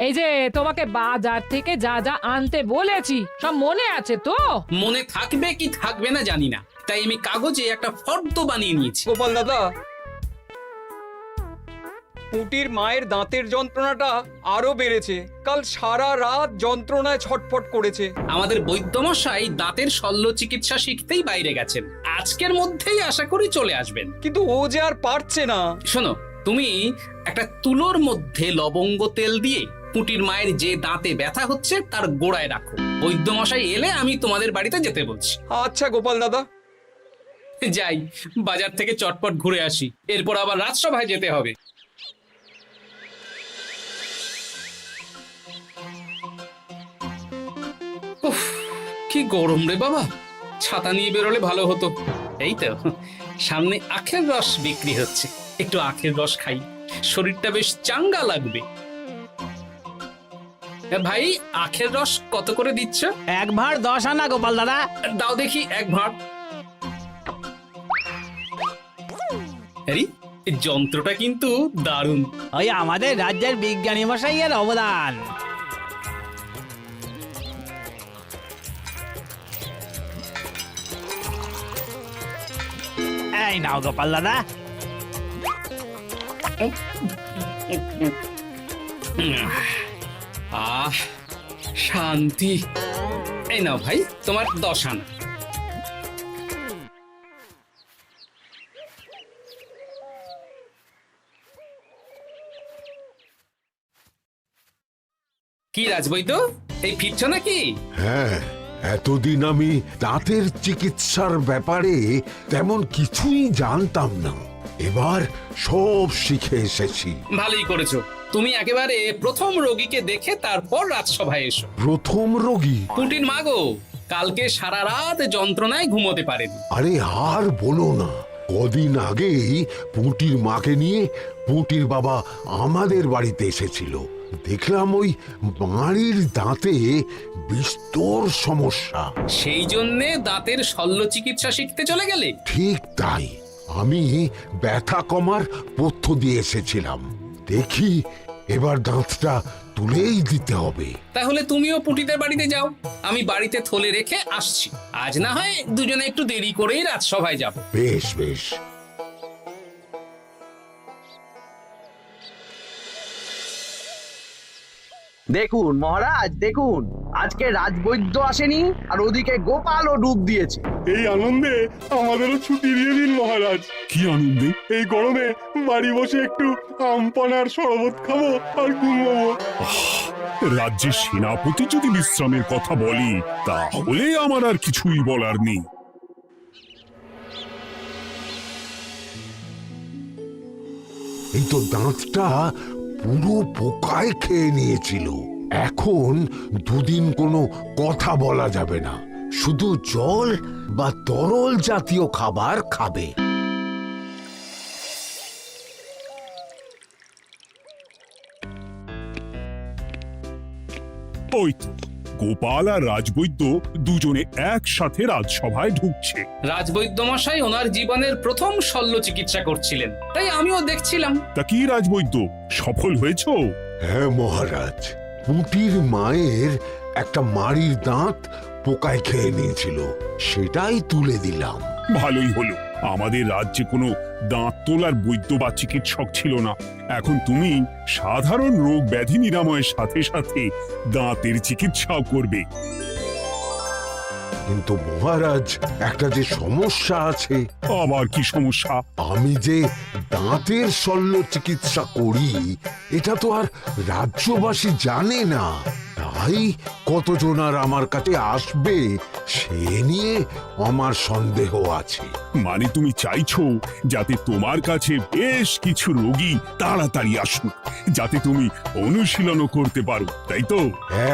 এই যে তোমাকে বাজার থেকে যা যা আনতে বলেছি সব মনে আছে তো? মনে থাকবে কি থাকবে না জানি না, তাই আমি কাগজে একটা ফর্দ বানিয়ে নিয়েছি। গোপাল দাদা, পুটির মায়ের দাঁতের যন্ত্রণাটা আরো বেড়েছে। কাল সারা রাত যন্ত্রণায় ছটফট করেছে। আমাদের বৈদ্যমশাই দাঁতের শল্য চিকিৎসা শিখতেই বাইরে গেছেন, আজকের মধ্যেই আশা করি চলে আসবেন। কিন্তু ও যে আর পারছে না। শোনো, তুমি একটা তুলোর মধ্যে লবঙ্গ তেল দিয়ে পুটির মায়ের যে দাঁতে ব্যথা হচ্ছে তার গোড়ায় রাখো। বৈদ্যমশাই এলে আমি তোমাদের বাড়িতে যেতে বলছি। আচ্ছা গোপাল দাদা। যাই, বাজার থেকে চটপট ঘুরে আসি, এরপর আবার রাজসভায় যেতে হবে। উফ, কি গরম রে বাবা, ছাতা নিয়ে বেরোলে ভালো হতো। এই তো সামনে আখের রস বিক্রি হচ্ছে, একটু আখের রস খাই, শরীরটা বেশ চাঙ্গা লাগবে। ভাই, আখের রস কত করে দিচ্ছ? 1 ভাঁড় 10 আনা গোপাল দাদা। দাও দেখি 1 ভাঁড়। আরে, এই যন্ত্রটা কিন্তু দারুণ। ওই আমাদের রাজ্যের বিজ্ঞানী মশাইয়ের অবদান। এই নাও গোপাল দাদা। আহ, শান্তি। এই নাও ভাই, তোমার 10 আনা। কি রাজবৈদ্য, এই ফিরছো নাকি? হ্যাঁ, এতদিন আমি দাঁতের চিকিৎসার ব্যাপারে তেমন কিছুই জানতাম না, এবার সব শিখে এসেছি। ভালোই করেছো, তুমি একেবারে প্রথম রোগীকে দেখে তারপর রাজসভায় এসো। প্রথম রোগী? পুটির মা গো, কালকে সারা রাত যন্ত্রণায় ঘুমোতে পারেনি। আরে আর বলো না, কদিন আগেই পুঁটির মাকে নিয়ে পুঁটির বাবা আমাদের বাড়িতে এসেছিল। দেখলাম ওই বাড়ির দাঁতে বিস্তর সমস্যা। সেই জন্যে দাঁতের শল্য চিকিৎসা শিখতে চলে গেলে? ঠিক তাই, আমি ব্যথা কমার পথ্য দিয়ে এসেছিলাম। দেখি এবার দাঁতটা তুলেই দিতে হবে। তাহলে তুমিও পুটিদের বাড়িতে যাও, আমি বাড়িতে থলে রেখে আসছি। আজ না হয় দুজনে একটু দেরি করেই রাজসভায় যাব। বেশ বেশ। দেখুন মহারাজ, দেখুন আজকে রাজবৈদ্য আসেনি, আর ওদিকে গোপালও ডুব দিয়েছে। এই আনন্দে আমাদেরও ছুটি দিয়ে দিন মহারাজ। কি আনন্দে? এই গরমে বাড়ি বসে একটু আমপানার শরবত খাবো আর ঘুমাবো। রাজ্যের সেনাপতি যদি বিশ্রামের কথা বলি, তাহলে আমার আর কিছুই বলার নেই। এই তো দাঁতটা পুরো পোকায় খেয়ে নিয়েছিল। এখন দুদিন কোনো কথা বলা যাবে না, শুধু জল বা তরল জাতীয় খাবার খাবে। ওই তো গোপাল আর রাজবৈদ্য দুজনে একসাথে রাজসভায় ঢুকছে। রাজবৈদ্য মশাই ওনার জীবনের প্রথম শল্য চিকিৎসা করছিলেন, তাই আমিও দেখছিলাম। তা কি রাজবৈদ্য, সফল হয়েছ? হ্যাঁ মহারাজ, পুঁটির মায়ের একটা মাড়ির দাঁত পোকায় খেয়ে নিয়েছিল, সেটাই তুলে দিলাম। ভালোই হলো, আমাদের রাজ্যে কোনো দাঁত তোলার বৈদ্য বা চিকিৎসক ছিল না। এখন তুমি সাধারণ রোগ ব্যাধি নিরাময়ের সাথে সাথে দাঁতের চিকিৎসাও করবে। কিন্তু মহারাজ, একটা যে সমস্যা আছে। আবার কি সমস্যা? আমি যে দাঁতের শল্য চিকিৎসা করি এটা তো আর রাজ্যবাসী জানে না, তাই কতজন আর আমার কাছে আসবে সে নিয়ে আমার সন্দেহ আছে। মানে তুমি চাইছো যাতে তোমার কাছে বেশ কিছু রোগী তাড়াতাড়ি আসুক, যাতে তুমি অনুশীলনও করতে পারো, তাই তো?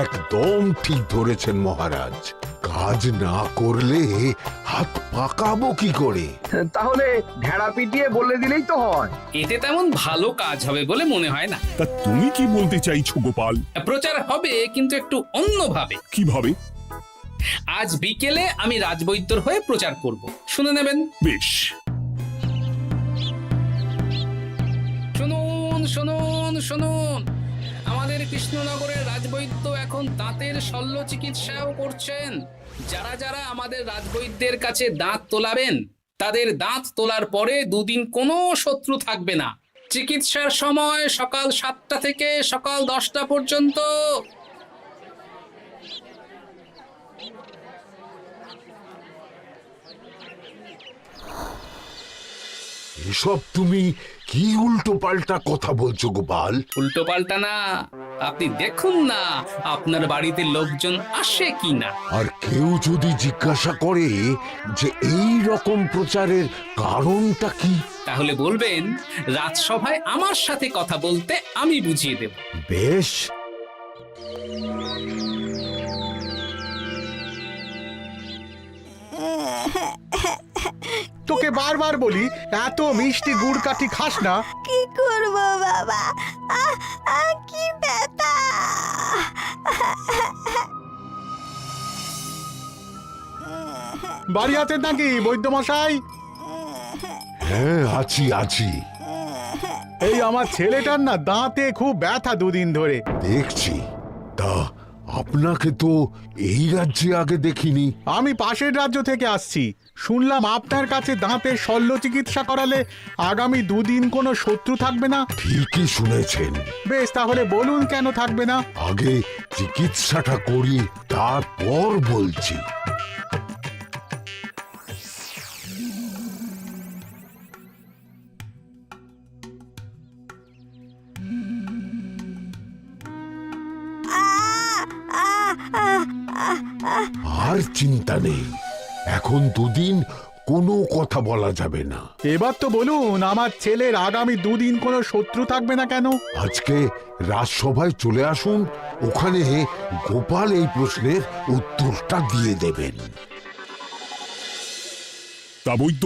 একদম ঠিক ধরেছেন মহারাজ, কাজ না করলে হাত পাকাবো কি করে? তাহলে ঢেড়া পিটিয়ে বলে দিলেই তো হয়। এতে তেমন ভালো কাজ হবে বলে মনে হয় না। তা তুমি কি বলতে চাইছো গোপাল? প্রচার হবে, কিন্তু একটু অন্যভাবে। কিভাবে? আজ বিকেলে আমি রাজবৈদ্যর হয়ে প্রচার করব, শুনে নেবেন। বেশ। শুনুন শুনুন শুনুন, আমাদের কৃষ্ণনগরের রাজবৈদ্য এখন দাঁতের শল্য চিকিৎসাও করছেন। যারা যারা আমাদের রাজবৈদ্যের কাছে দাঁত তোলাবেন তাদের দাঁত তোলার পরে দুদিন কোনো শত্রু থাকবে না। চিকিৎসার সময় সকাল 7টা থেকে সকাল 10টা পর্যন্ত। এসব তুমি কি উল্টো পাল্টা কথা বলছো গোপাল? উল্টো পাল্টা না, আপনি দেখুন না আপনার বাড়িতে লোকজন আসে কি না। আর কেউ যদি জিজ্ঞাসা করে যে এই রকম প্রচারের কারণটা কি, তাহলে বলবেন রাজসভায় আমার সাথে কথা বলতে আমি বুঝিয়ে দেব। বেশ। তোকে বারবার বলি এত মিষ্টি গুড় কাঠি খাস না। কি করবো বাবা, কি ব্যথা। বাড়ি আছেন নাকি বৈদ্য মশাই? হ্যাঁ, আছি আছি। এই আমার ছেলেটার না দাঁতে খুব ব্যথা দুদিন ধরে। দেখছি। তা আপনাকে তো এই রাজ্যে আগে দেখিনি। আমি পাশের রাজ্য থেকে আসছি। শুনলাম আপনার কাছে দাঁতের শল্য চিকিৎসা করালে আগামী দুদিন কোনো শত্রু থাকবে না। ঠিকই শুনেছেন। বেশ, তাহলে বলুন কেন থাকবে না? আগে চিকিৎসাটা করি, তারপর বলছি। আর চিন্তা নেই, এখন দুদিন কোনো কথা বলা যাবে না। এবার তো বলুন আমার ছেলের আগামী দুদিন কোনো শত্রু থাকবে না কেন? আজকে রাজসভায় চলে আসুন, ওখানে গোপাল এই প্রশ্নের উত্তরটা দিয়ে দেবেন। তা বৈদ্য,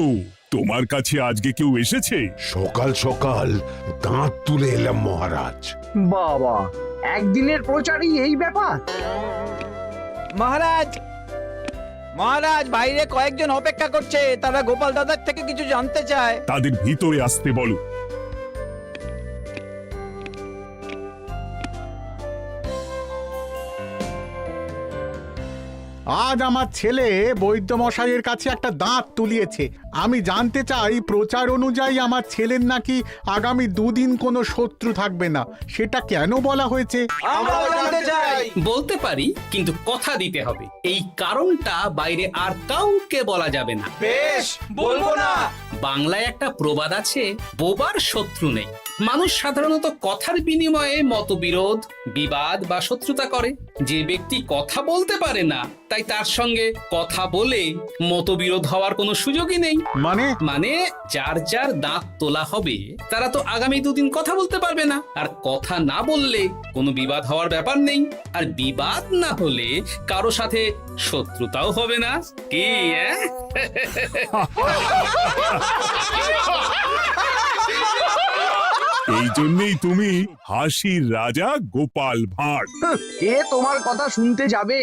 তোমার কাছে আজকে কেউ এসেছে? সকাল সকাল দাঁত তুলে এলাম মহারাজ। বাবা, একদিনের প্রচারই এই ব্যাপার? মহারাজ, মহারাজ, বাইরে কয়েকজন অপেক্ষা করছে, তারা গোপাল দাদার থেকে কিছু জানতে চায়। তাদের ভিতরে আসতে বলো। আজ আমার ছেলে বৈদ্য মশাইয়ের কাছে একটা দাঁত তুলিয়েছে। আমি জানতে চাই প্রচার অনুযায়ী আমার ছেলের নাকি আগামী দুদিন কোনো শত্রু থাকবে না, সেটা কেন বলা হয়েছে? বলতে পারি, কিন্তু কথা দিতে হবে। এই কারণটা বাইরে আর কাউকে বলা যাবে না। বেশ, বলবো না। বাংলায় একটা প্রবাদ আছে, বোবার শত্রু নেই। মানুষ সাধারণত কথার বিনিময়ে মতবিরোধ, বিবাদ বা শত্রুতা করে। যে ব্যক্তি কথা বলতে পারে না, তাই তার সঙ্গে কথা বলে মতবিরোধ হওয়ার কোনো সুযোগই নেই। মানে যার যার দাঁত তোলা হবে তারা তো আগামী দুদিন কথা বলতে পারবে না। আর কথা না বললে কোনো বিবাদ হওয়ার ব্যাপার নেই। আর বিবাদ না হলে কারো সাথে শত্রুতাও হবে না। কি এই জন্যই তুমি হাসির রাজা গোপাল ভাঁড়। কে তোমার কথা শুনতে যাবে?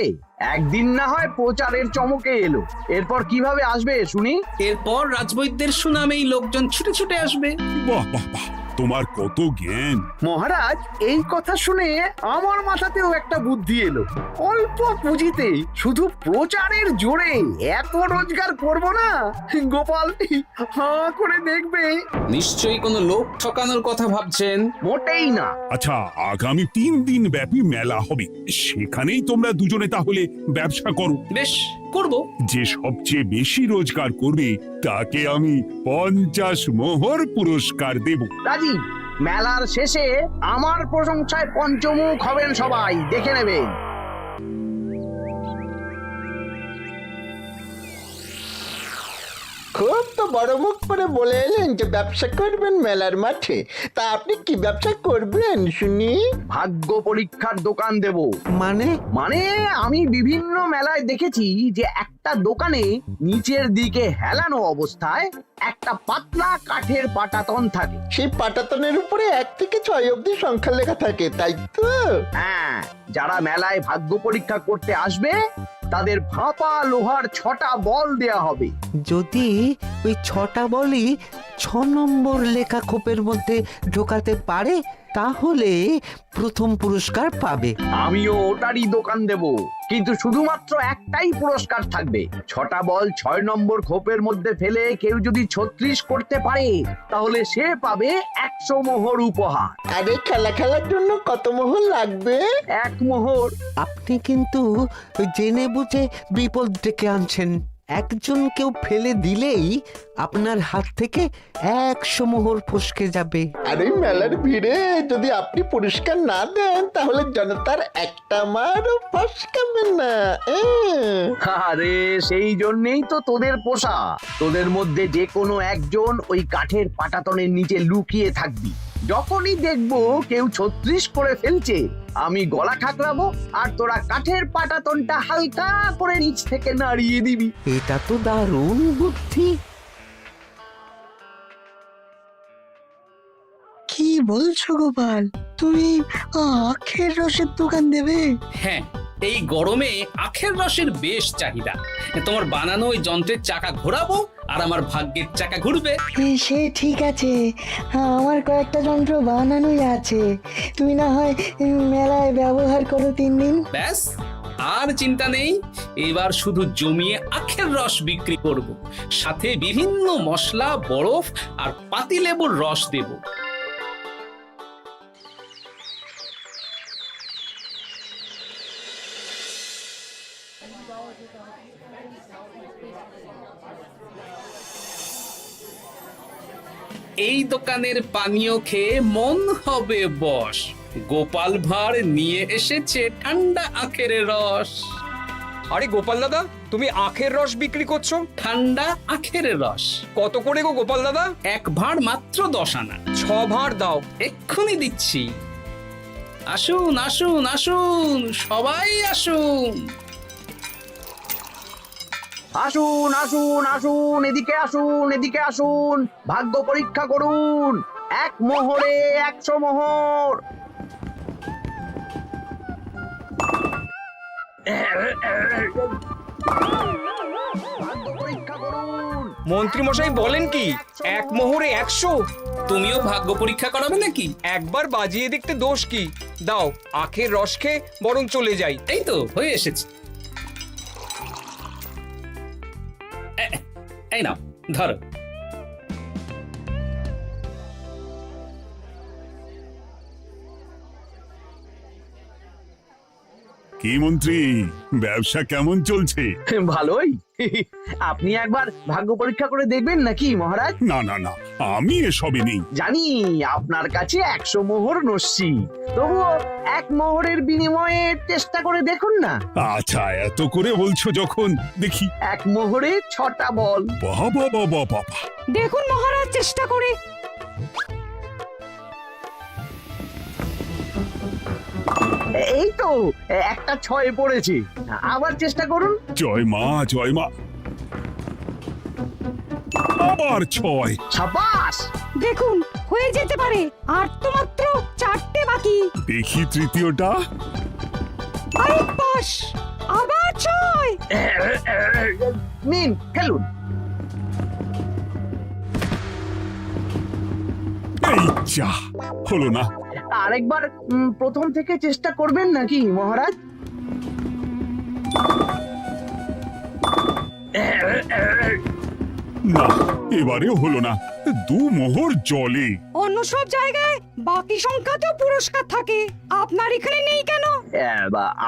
একদিন না হয় প্রচারের চমকে এলো, এরপর কিভাবে আসবে শুনি? এরপর রাজবৈদ্যের সুনামেই লোকজন ছুটে ছুটে আসবে। বাহ বাহ বাহ, তোমার কত জ্ঞান! মহারাজ, এই কথা শুনে আমার মাথাতেও একটা বুদ্ধি এলো। অল্প পুঁজিতে শুধু প্রচারের জোরে এত রোজগার করব না, গোপাল হাঁ করে দেখবে। নিশ্চয়ই কোনো লোক ঠকানোর কথা ভাবছেন। মোটেই না। আচ্ছা, আগামী 3 দিন ব্যাপী মেলা হবে, সেখানেই তোমরা দুজনে তাহলে ব্যবসা করো। বেশ, করব। যে সবচেয়ে বেশি রোজগার করবে তাকে আমি 50 মোহর পুরস্কার দেব। রাজি। মেলার শেষে আমার প্রশংসায় পঞ্চমুখ হবেন সবাই, দেখে নেবেন। খুব তো বড় মুখ করে বলে এলেন যে ব্যবসা করবেন মেলার মাঠে। তা আপনি কি ব্যবসা করবেন শুনি? ভাগ্য পরীক্ষার দোকান দেব। মানে আমি বিভিন্ন মেলায় দেখেছি যে একটা দোকানে নিচের দিকে হেলানো অবস্থায় একটা পাতলা কাঠের পাটাতন থাকে। সেই পাটাতনের উপরে 1 থেকে 6 অবধি সংখ্যা লেখা থাকে, তাই তো? হ্যাঁ, যারা মেলায় ভাগ্য পরীক্ষা করতে আসবে তাদের ফাঁপা লোহার 6টা বল দেয়া হবে। যদি ওই 6টা বলই 6 নম্বর লেখা খোপের মধ্যে ঢোকাতে পারে তাহলে প্রথম পুরস্কার পাবে। আমিও ওটারই দোকান দেব, কিন্তু শুধুমাত্র একটাই পুরস্কার থাকবে। 6টা বল 6 নম্বর খোপের মধ্যে ফেলে কেউ যদি 36 করতে পারে তাহলে সে পাবে 100 মোহর উপহার। আরে খেলার জন্য কত মোহর লাগবে? 1 মোহর। আপনি কিন্তু জেনে বুঝে বিপদ ডেকে আনছেন। একজন কেউ ফেলে দিলেই আপনার হাত থেকে 100 মোহর ফসকে যাবে। আরে মেলার ভিড়ে যদি আপনি পুরস্কার না দেন তাহলে জনতার একটা মারও ফসকাবে না। আরে সেই জন্যই তো তোদের পোষা। তোদের মধ্যে যে কোনো একজন ওই কাঠের পাটাতনের নিচে লুকিয়ে থাকবি। যখনই দেখবো কেউ 36 করে ফেলছে আমি গলা ঠাকরাবো আর তোরা কাঠের পাটাতনটা হালকা করে নিচ থেকে নাড়িয়ে দিবি। এটা তো দারুণ বুদ্ধি। কি বলছো গোপাল, তুমি আখের রসের দোকান দেবে? হ্যাঁ, এই গরমে আখের রসের বেশ চাহিদা। তোমার বানানো ওই যন্ত্রের চাকা ঘোরাবো আর আমার ভাগ্যের চাকা ঘুরবে। সে ঠিক আছে, আমার কয়েকটা যন্ত্র বানানোই আছে। তুমি না হয় মেলায় ব্যবহার করো 3 দিন। ব্যাস, আর চিন্তা নেই। এবার শুধু জমিয়ে আখের রস বিক্রি করব, সাথে বিভিন্ন মশলা, বরফ আর পাতিলেবুর রস দেব। এই দোকানের পানীয় খেয়ে মন হবে বশ। গোপাল ভাঁড় নিয়ে এসেছে ঠান্ডা আখের রস। আরে গোপাল দাদা, তুমি আখের রস বিক্রি করছো? ঠান্ডা আখের রস কত করে গো গোপাল দাদা? 1 ভাঁড় মাত্র 10 আনা। 6 ভাঁড় দাও। এক্ষুনি দিচ্ছি। আসুন আসুন আসুন, সবাই আসুন। আসুন আসুন আসুন, এদিকে আসুন, এদিকে আসুন, ভাগ্য পরীক্ষা করুন। 1 মোহরে 100 মোহর। ভাগ্য পরীক্ষা করুন। মন্ত্রী মশাই বলেন কি 1 মোহরে 100? তুমিও ভাগ্য পরীক্ষা করাবে নাকি? একবার বাজিয়ে দেখতে দোষ কি? দাও, আখের রস খেয়ে বরং চলে যাই। এই তো হয়ে এসেছে। এই নাও, ধরো। কি মন্ত্রী, ব্যবসা কেমন চলছে? ভালোই। আপনি একবার ভাগ্য পরীক্ষা করে দেখবেন নাকি মহারাজ? না না না, আমি এসবে নেই। জানি আপনার কাছে 100 মোহর নস্যি, তবুও 1 মোহরের বিনিময়ে চেষ্টা করে দেখুন না। আচ্ছা, এত করে বলছো যখন, দেখি। 1 মোহরে 6টা বল। বাবা বাবা বাবা, দেখুন মহারাজ চেষ্টা করে। এই তো একটা 6 পড়েছে, আবার চেষ্টা করুন। জয় মা জয় মা। আবার 6। সাবাস। দেখুন হয়ে যেতে পারে, আর তো মাত্র 4টে বাকি। দেখি তৃতীয়টা। আরে পাস, আবার 6। নিন, খেলুন। এই যা, হলো না। আরেকবার প্রথম থেকে চেষ্টা করবেন নাকি মহারাজ? না, এবারেও হলো না। 2 মোহর জলে। অন্য সব জায়গায় বাকি সংখ্যাতেও পুরস্কার থাকে, আপনার এখানে নেই কেন?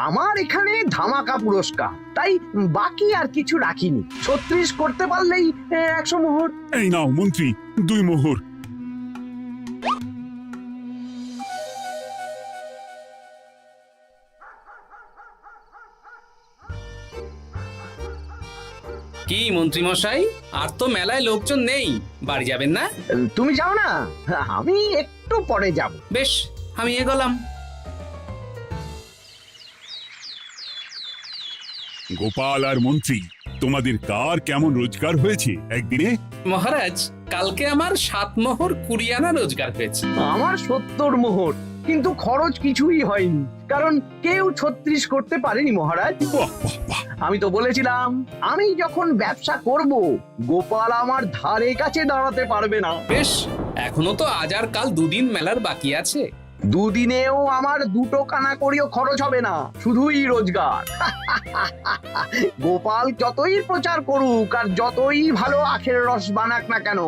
আমার এখানে ধামাকা পুরস্কার, তাই বাকি আর কিছু রাখিনি। 36 করতে পারলেই 100 মোহর। এই নাও মন্ত্রী, 2 মোহর। কি মন্ত্রী মশাই, আর তো মেলায় লোকজন নেই, বাড়ি যাবেন না? তুমি যাও না, আমি একটু পরে যাব। বেশ, আমি এগোলাম। গোপাল আর মন্ত্রী, তোমাদের কার কেমন রোজগার হয়েছে একদিনে? মহারাজ, কালকে আমার 7 মোহর 20 আনা রোজগার হয়েছে। আমার 70 মোহর। কিন্তু খরচ কিছুই হয়নি, কারণ কেউ 36 করতে পারেনি মহারাজ। বাহ বাহ বাহ, আমি তো বলেছিলাম আমি যখন ব্যবসা করব গোপাল আমার ধারে কাছে দাঁড়াতে পারবে না। বেশ, এখনো তো আজ আর কাল দুদিন মেলার বাকি আছে। দুদিনেও আমার 2 কানা করিও খরচ হবে না, শুধুই রোজগার। গোপাল যতই প্রচার করুক আর যতই ভালো আখের রস বানাক না কেন,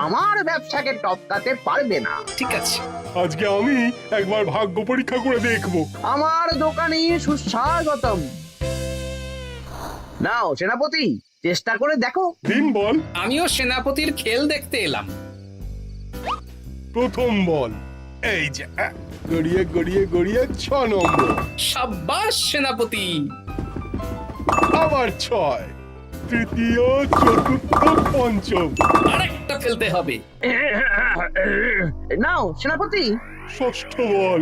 আমার ব্যবসাকে টপকাতে পারবে না। ঠিক আছে, আজকে আমি একবার ভাগ্য পরীক্ষা করে দেখবো। আমার দোকানে সুস্বাগতম। নাও সেনাপতি, চেষ্টা করে দেখো। দিন বল। আমিও সেনাপতির খেল দেখতে এলাম। প্রথম বল, এই যে গড়িয়ে গড়িয়ে গড়িয়ে 6 নম্বর, সাব্বাস সেনাপতি। আবার 6, তৃতীয়, চতুর্থ, পঞ্চম, আরেকটা ফেলতে হবে। নাও সেনাপতি, ষষ্ঠ বল।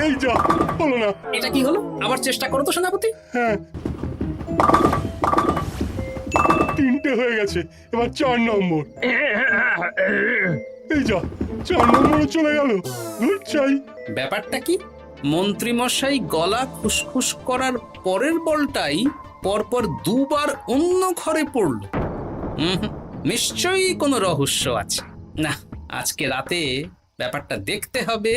এই যা, হলো না। এটা কি হলো? আবার চেষ্টা করো তো সেনাপতি। হ্যাঁ, 3টে হয়ে গেছে, এবার 4 নম্বর। এই যা, 4 নম্বরে চলে গেল। ধুর চাই। ব্যাপারটা কি? মন্ত্রী মশাই গলা খুসখুস করার পরের বলটাই পরপর 2 বার অন্য ঘরে পড়ল। নিশ্চয়ই কোনো রহস্য আছে। না, আজকে রাতে ব্যাপারটা দেখতে হবে।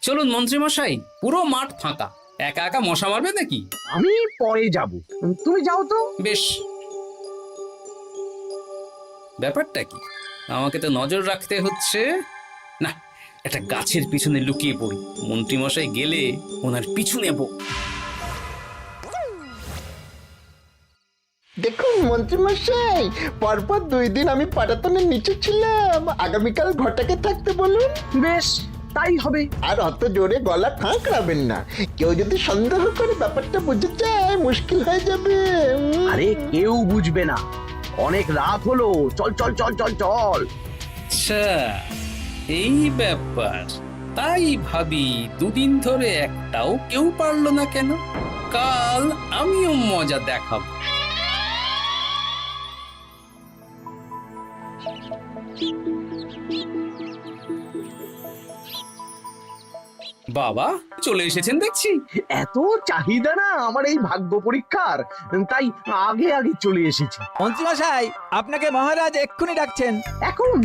চলুন মন্ত্রী মশাই, পুরো মাঠ ফাঁকা, একা একা মশা মারবে নাকি? আমি পরে যাব, তুমি যাও তো। বেশ। ব্যাপারটা কি? আমাকে তো নজর রাখতে হচ্ছে। না, একটা গাছের পিছনে লুকিয়ে পড়ি, মন্ত্রী মশাই গেলে ওনার পিছু নেব। দেখুন মন্ত্রীমশাই, পরপর 2 দিন আমি পাটাতনের নিচে ছিলাম। আগামীকাল ঘরটাকে থাকতে বলুন। বেশ, তাই হবে। আর অত জোরে গলা খাঁকড়াবেন না, কেউ যদি সন্দেহ করে ব্যাপারটা বুঝে যায় মুশকিল হয়ে যাবে। আরে কেউ বুঝবে না, অনেক রাত হলো, চল চল চল চল চল। আচ্ছা, এই ব্যাপার। তাই ভাবি 2 দিন ধরে একটাও কেউ পারলো না কেন? কাল আমিও মজা দেখাবো। বাবা চলে এসেছেন দেখছি। এত চাহিদা না আমার এই ভাগ্য পরীক্ষার, তাই আগে আগে চলে এসেছি। মন্ত্রীমশাই, আপনাকে মহারাজ এক্ষুনি ডাকছেন। এখন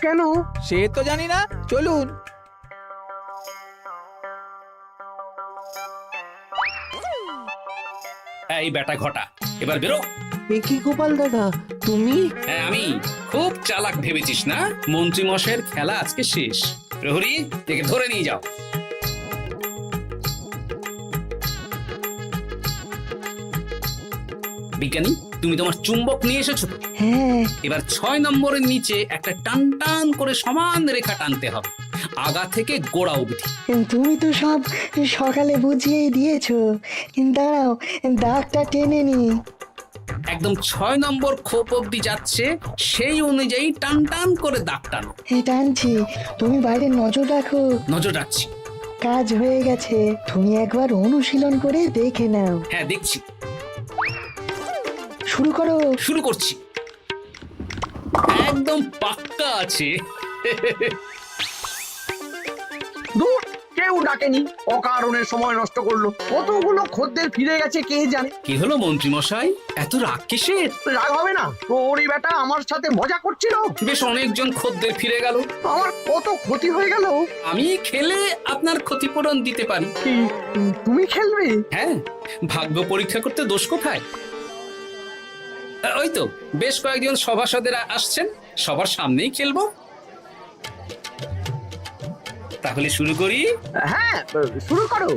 কেন? সে তো জানি না, চলুন। এই বেটা ঘটা, এবার বেরো। এ কি গোপাল দাদা, তুমি? হ্যাঁ আমি। খুব চালাক ভেবেছিস না? মন্ত্রী মশাইয়ের খেলা আজকে শেষ। প্রহরী, একে ধরে নিয়ে যাও। বিজ্ঞানী, তুমি তোমার চুম্বক নিয়ে এসেছো তো? হ্যাঁ, এবার 6 নম্বরের নিচে একটা টান টান করে সমান রেখা টানতে হবে, আগা থেকে গোড়া অবধি। তুমি তো সব সকালে বুঝিয়েই দিয়েছো, দাঁড়াও দাগটা টেনে নি। একদম 6 নম্বর খোপ অবধি যাচ্ছে, সেই অনুযায়ী টান টান করে দাগ টানো। টানছি, তুমি বাইরে নজর রাখো। নজর রাখছি। কাজ হয়ে গেছে, তুমি একবার অনুশীলন করে দেখে নাও। হ্যাঁ দেখছি। শুরু করো। শুরু করছি। একদম পাক্কা আছে। দূর, কেউ ডাকেনি, অকারণে সময় নষ্ট করলো। কতগুলো খদ্দের ফিরে গেছে কে জানে। কি হলো মন্ত্রী মশাই, এত রাগ কিসের? রাগ হবে না, ওরই বেটা আমার সাথে মজা করছিল। বেশ অনেকজন খদ্দের ফিরে গেল, আমার কত ক্ষতি হয়ে গেল। আমি খেলে আপনার ক্ষতিপূরণ দিতে পারি। কি, তুমি খেলবে? হ্যাঁ, ভাগ্য পরীক্ষা করতে দোষ কোথায়? ওই তো বেশ কয়েকজন সভাসদেরা আসছেন, সবার সামনেই খেলবো। তাহলে শুরু করি। হ্যাঁ, শুরু করো।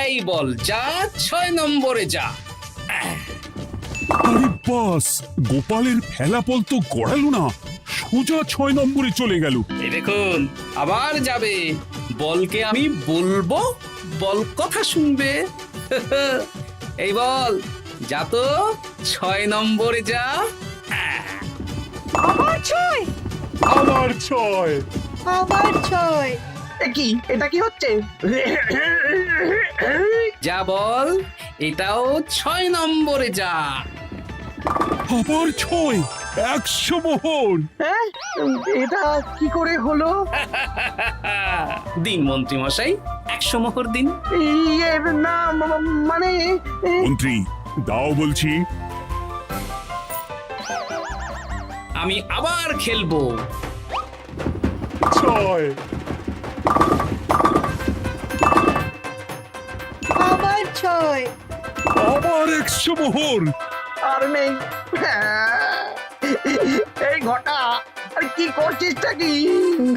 এই বল যা, 6 নম্বরে যা। আরে বাস, গোপালের ফেলাপল তো গড়ালো না, সোজা 6 নম্বরে চলে গেল। এই দেখুন, আবার যাবে। বলকে আমি বলবো, বল কথা শুনবে। এই বল যা তো, 6 নম্বরে যা। আবার 6, আবার 6, আবার 6। কি, এটা কি হচ্ছে? যা বল, এটাও 6 নম্বরে যা। আবার 6, 100 মোহর। হ্যাঁ এটা কি করে হলো? দিন মন্ত্রী মশাই, 100 মোহর দিন। ইয়ে না মানে মন্ত্রী দাও বলছি। আমি আবার খেলবো। 6 আবার 6। আবার 100 মোহর। আর নেই। এই ঘটা আর কি করছিসটা কি?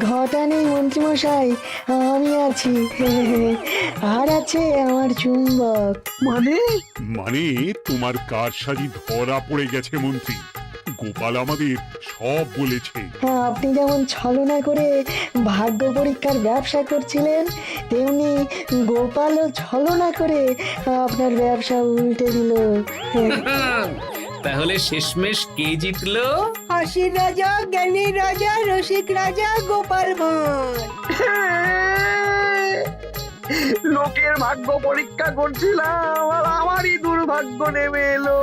ঘটা নেই মন্ত্রীমশাই, আমি আছি। আর আছে আমার চুম্বক। মানে মানে তোমার কারসাজি ধরা পড়ে গেছে মন্ত্রী। গোপাল আমাদের সব বলেছে। আপনি যেমন ছলনা করে ভাগ্য পরীক্ষার ব্যবসা করছিলেন, তেমনি গোপালও ছলনা করে আপনার ব্যবসা উল্টে দিল। তাহলে শেষমেশ কে জিতলো? হাসির রাজা, জ্ঞানীর রাজা, রসিক রাজা গোপাল ভাঁড়। লোকের ভাগ্য পরীক্ষা করছিলাম আর আমারই দুর্ভাগ্য নেমে এলো।